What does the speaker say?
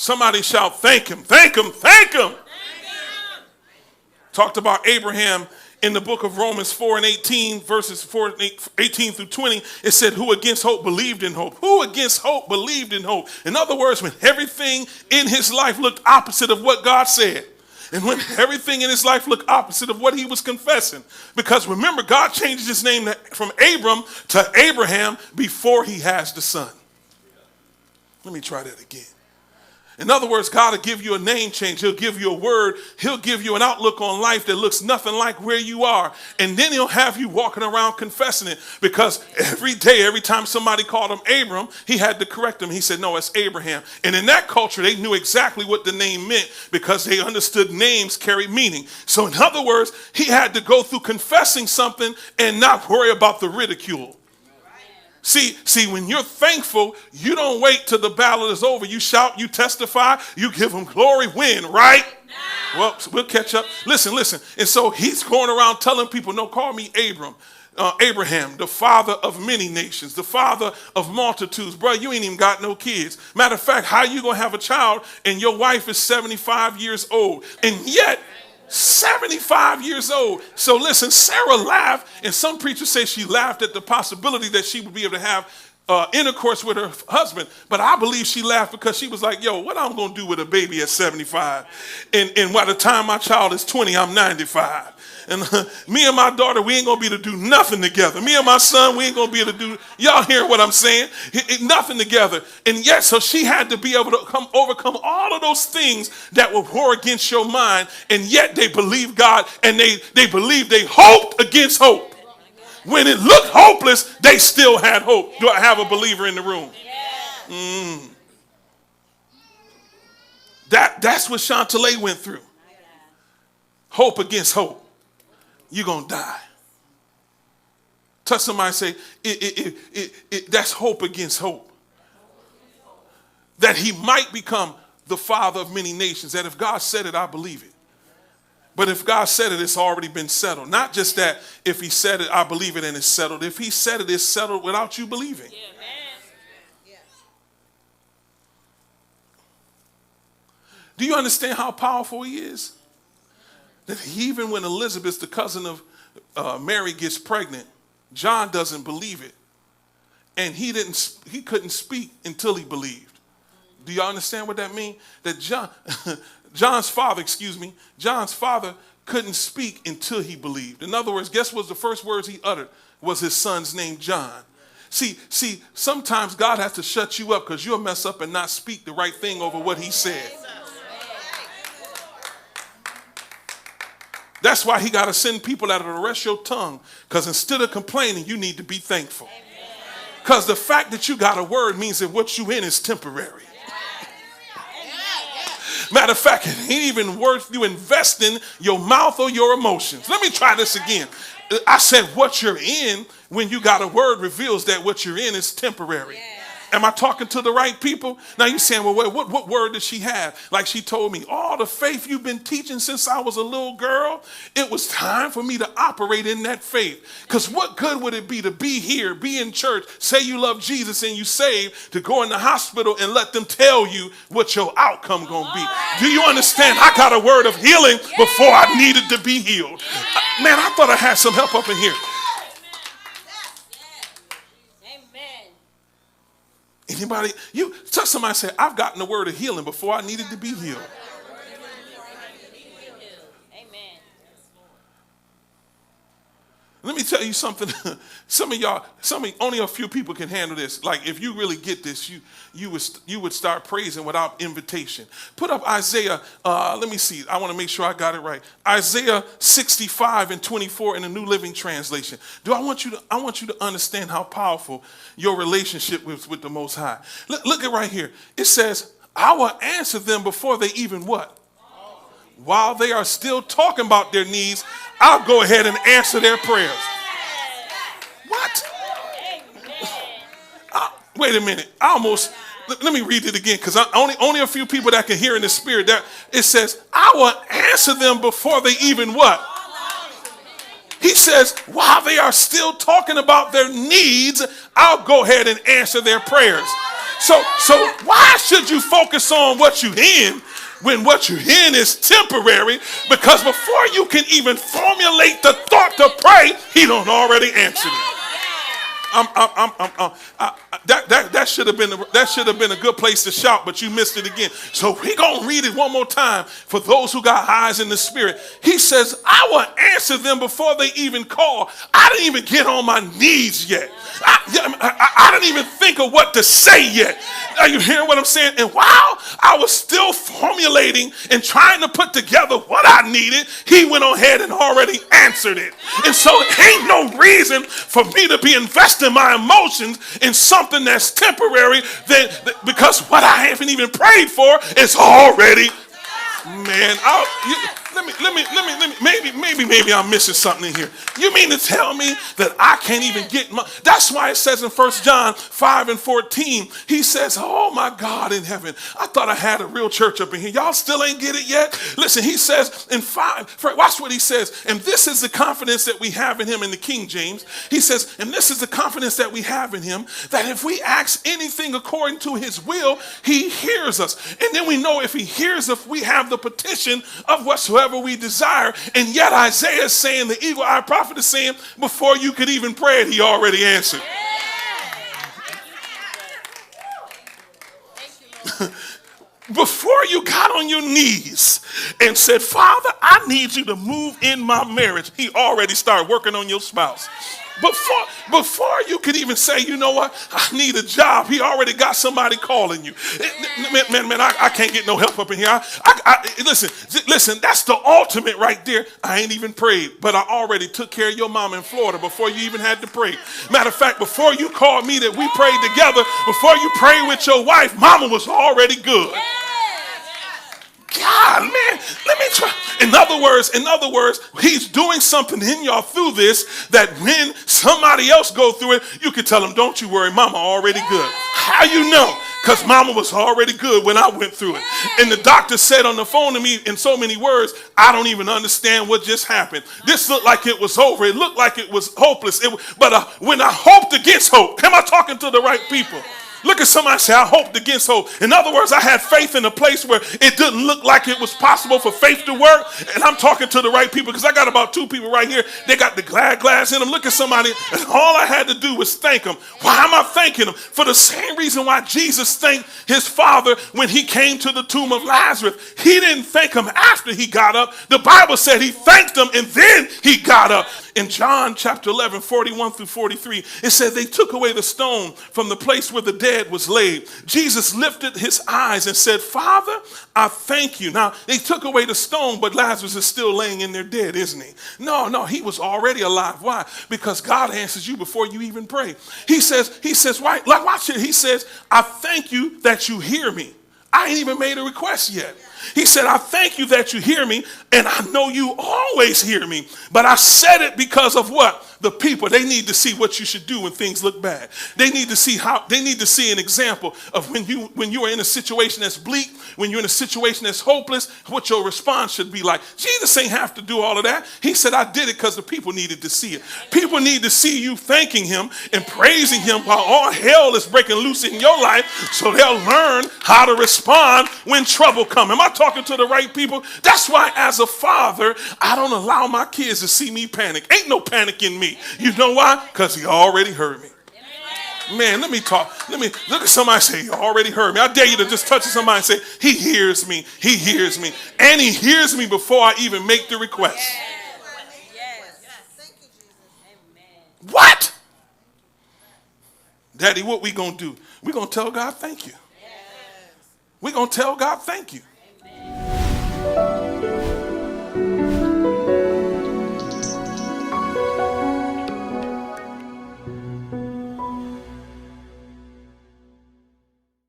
Somebody shout, thank him, thank him, thank him. Talked about Abraham in the book of Romans 4 and 18, verses 18 through 20. It said, who against hope believed in hope? Who against hope believed in hope? In other words, when everything in his life looked opposite of what God said, and when everything in his life looked opposite of what he was confessing. Because remember, God changed his name from Abram to Abraham before he has the son. Let me try that again. In other words, God will give you a name change. He'll give you a word. He'll give you an outlook on life that looks nothing like where you are. And then he'll have you walking around confessing it. Because every day, every time somebody called him Abram, he had to correct him. He said, no, it's Abraham. And in that culture, they knew exactly what the name meant because they understood names carry meaning. So in other words, he had to go through confessing something and not worry about the ridicule. See, when you're thankful, you don't wait till the battle is over. You shout, you testify, you give him glory, win, right? No. Well, we'll catch up. Listen. And so he's going around telling people, no, call me Abraham, the father of many nations, the father of multitudes. Bro, you ain't even got no kids. Matter of fact, how you going to have a child and your wife is 75 years old? And yet, 75 years old. So listen, Sarah laughed, and some preachers say she laughed at the possibility that she would be able to have intercourse with her husband. But I believe she laughed because she was like, yo, what I'm going to do with a baby at 75? And by the time my child is 20, I'm 95. And me and my daughter, we ain't going to be able to do nothing together. Me and my son, we ain't going to be able to do, y'all hear what I'm saying? Nothing together. And yet, so she had to be able to overcome all of those things that will war against your mind. And yet they believe God, and they believe they hoped against hope. When it looked hopeless, they still had hope. Do I have a believer in the room? That's what Chantilly went through. Hope against hope. You're going to die. Touch somebody and say, that's hope against hope. That he might become the father of many nations. That if God said it, I believe it. But if God said it, it's already been settled. Not just that if he said it, I believe it and it's settled. If he said it, it's settled without you believing. Yeah, do you understand how powerful he is? That even when Elizabeth, the cousin of Mary, gets pregnant, John doesn't believe it. And he couldn't speak until he believed. Do you understand what that means? That John's father couldn't speak until he believed. In other words, guess what the first words he uttered was his son's name, John. See, sometimes God has to shut you up because you'll mess up and not speak the right thing over what he said. That's why he got to send people out to arrest your tongue. Because instead of complaining, you need to be thankful. Because the fact that you got a word means that what you in is temporary. Matter of fact, it ain't even worth you investing your mouth or your emotions. Let me try this again. I said what you're in when you got a word reveals that what you're in is temporary. Am I talking to the right people? Now you're saying, well, what word did she have? Like she told me, all the faith you've been teaching since I was a little girl, it was time for me to operate in that faith. Because what good would it be to be here, be in church, say you love Jesus and you saved, to go in the hospital and let them tell you what your outcome going to be? Do you understand? I got a word of healing before I needed to be healed. Man, I thought I had some help up in here. Anybody, you touch somebody and say, I've gotten the word of healing before I needed to be healed. Amen. Let me tell you something. Only a few people can handle this. Like if you really get this, you would start praising without invitation. Put up Isaiah, let me see. I want to make sure I got it right. Isaiah 65 and 24 in the New Living Translation. I want you to understand how powerful your relationship with the Most High. Look at right here. It says, I will answer them before they even what? While they are still talking about their needs, I'll go ahead and answer their prayers. What? Wait a minute. Let me read it again because only a few people that can hear in the spirit. That it says, I will answer them before they even what? He says, while they are still talking about their needs, I'll go ahead and answer their prayers. So why should you focus on what you're in when what you're in is temporary? Because before you can even formulate the thought to pray, he done already answered it. That should have been a good place to shout, but you missed it again. So we're gonna read it one more time for those who got eyes in the spirit. He says, I will answer them before they even call. I didn't even get on my knees yet. I didn't even think of what to say yet. Are you hearing what I'm saying? And while I was still formulating and trying to put together what I needed, he went on ahead and already answered it. And so ain't no reason for me to be investing my emotions in something that's temporary because what I haven't even prayed for is already, man, maybe I'm missing something in here. You mean to tell me that I can't even get that's why it says in 1 John 5:14, he says, oh my God in heaven, I thought I had a real church up in here. Y'all still ain't get it yet? Listen, he says in 5, watch what he says. And this is the confidence that we have in him in the King James. He says, and this is the confidence that we have in him, that if we ask anything according to his will, he hears us. And then we know if he hears us, we have the petition of whatsoever we desire. And yet Isaiah is saying, the eagle-eyed prophet is saying, before you could even pray it, he already answered. Before you got on your knees and said, Father, I need you to move in my marriage, he already started working on your spouse. Before you could even say, you know what, I need a job, he already got somebody calling you. Man, I can't get no help up in here. Listen, that's the ultimate right there. I ain't even prayed, but I already took care of your mom in Florida before you even had to pray. Matter of fact, before you called me that we prayed together, before you prayed with your wife, mama was already good. God, man, let me try. In other words, he's doing something in y'all through this that when somebody else go through it, you can tell them, don't you worry, mama already good. How you know? Because mama was already good when I went through it. And the doctor said on the phone to me in so many words, I don't even understand what just happened. This looked like it was over. It looked like it was hopeless. But when I hoped against hope, am I talking to the right people? Look at somebody say, I hoped against hope. In other words, I had faith in a place where it didn't look like it was possible for faith to work. And I'm talking to the right people because I got about 2 people right here. They got the glad glass in them. Look at somebody. And all I had to do was thank them. Why am I thanking them? For the same reason why Jesus thanked his Father when he came to the tomb of Lazarus. He didn't thank him after he got up. The Bible said he thanked him and then he got up. In John chapter 11, 41 through 43, it said they took away the stone from the place where the dead was laid. Jesus lifted his eyes and said, Father, I thank you. Now, they took away the stone, but Lazarus is still laying in there dead, isn't he? No, he was already alive. Why? Because God answers you before you even pray. He says, right, like watch it. He says, I thank you that you hear me. I ain't even made a request yet. He said, I thank you that you hear me, and I know you always hear me. But I said it because of what? The people, they need to see what you should do when things look bad. They need to see an example of when you are in a situation that's bleak, when you're in a situation that's hopeless, what your response should be like. Jesus ain't have to do all of that. He said, I did it because the people needed to see it. People need to see you thanking him and praising him while all hell is breaking loose in your life, so they'll learn how to respond when trouble comes. Am I talking to the right people? That's why as a father, I don't allow my kids to see me panic. Ain't no panic in me. You know why? Because he already heard me. Man, let me talk. Look at somebody and say, he already heard me. I dare you to just touch somebody and say, he hears me. He hears me. And he hears me before I even make the request. What? Daddy, what we going to do? We're going to tell God thank you. We're going to tell God thank you.